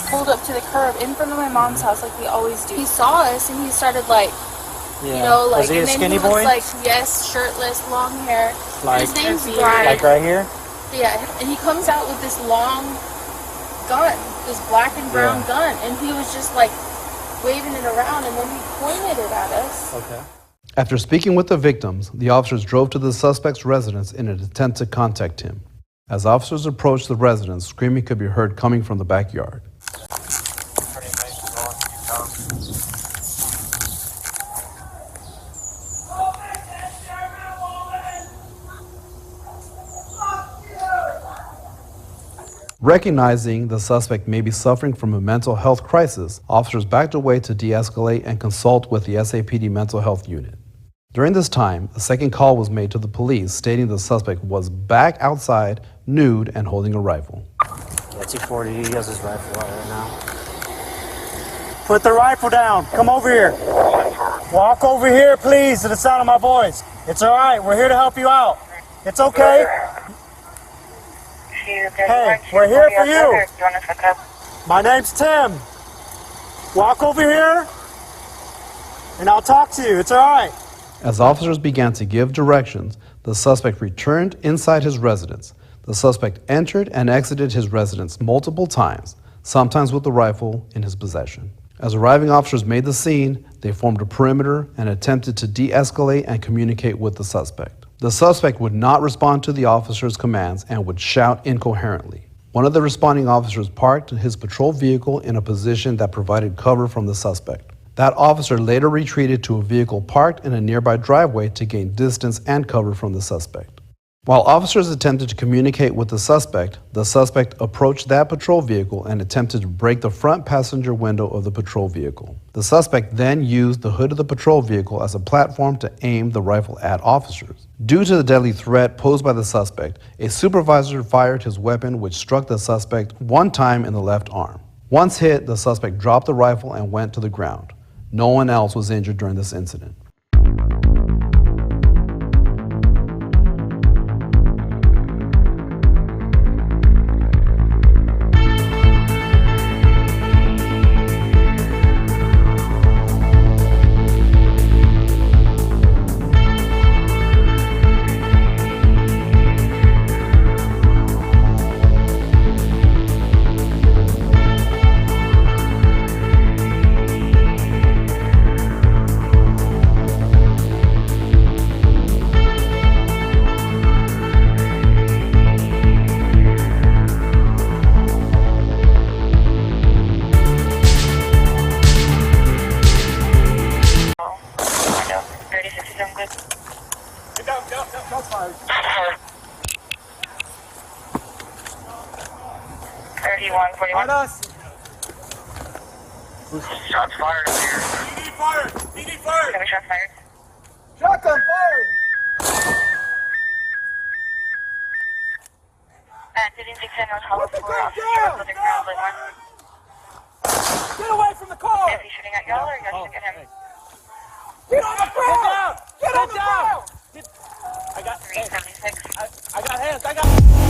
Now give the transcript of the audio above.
pulled up to the curb in front of my mom's house like we always do. He saw us and he started like, you know, like, was he a skinny boy? Like, yes, shirtless, long hair. Like, his name's Bryan. Like right here? Yeah, and he comes out with this long gun, this black and brown gun, and he was just like waving it around, and then he pointed it at us. Okay. After speaking with the victims, the officers drove to the suspect's residence in an attempt to contact him. As officers approached the residence, screaming could be heard coming from the backyard. Recognizing the suspect may be suffering from a mental health crisis, officers backed away to de-escalate and consult with the SAPD Mental Health Unit. During this time, a second call was made to the police stating the suspect was back outside, nude, and holding a rifle. Yeah, 240, he has his rifle out right now. Put the rifle down. Come over here. Walk over here, please, to the sound of my voice. It's all right. We're here to help you out. It's okay. Hey, we're here for you. My name's Tim. Walk over here, and I'll talk to you. It's all right. As officers began to give directions, the suspect returned inside his residence. The suspect entered and exited his residence multiple times, sometimes with the rifle in his possession. As arriving officers made the scene, they formed a perimeter and attempted to de-escalate and communicate with the suspect. The suspect would not respond to the officers' commands and would shout incoherently. One of the responding officers parked his patrol vehicle in a position that provided cover from the suspect. That officer later retreated to a vehicle parked in a nearby driveway to gain distance and cover from the suspect. While officers attempted to communicate with the suspect approached that patrol vehicle and attempted to break the front passenger window of the patrol vehicle. The suspect then used the hood of the patrol vehicle as a platform to aim the rifle at officers. Due to the deadly threat posed by the suspect, a supervisor fired his weapon, which struck the suspect one time in the left arm. Once hit, the suspect dropped the rifle and went to the ground. No one else was injured during this incident. Shots fired up here. PD fired! PD fired! Have a shot fired? Shotgun fired! Active in 6 Knollhollow's floor, officer on the ground, lit 1. Get away from the car! Is he shooting at y'all or are y'all shooting at him? Get on the ground! Get on the ground! I got 376. I got hands.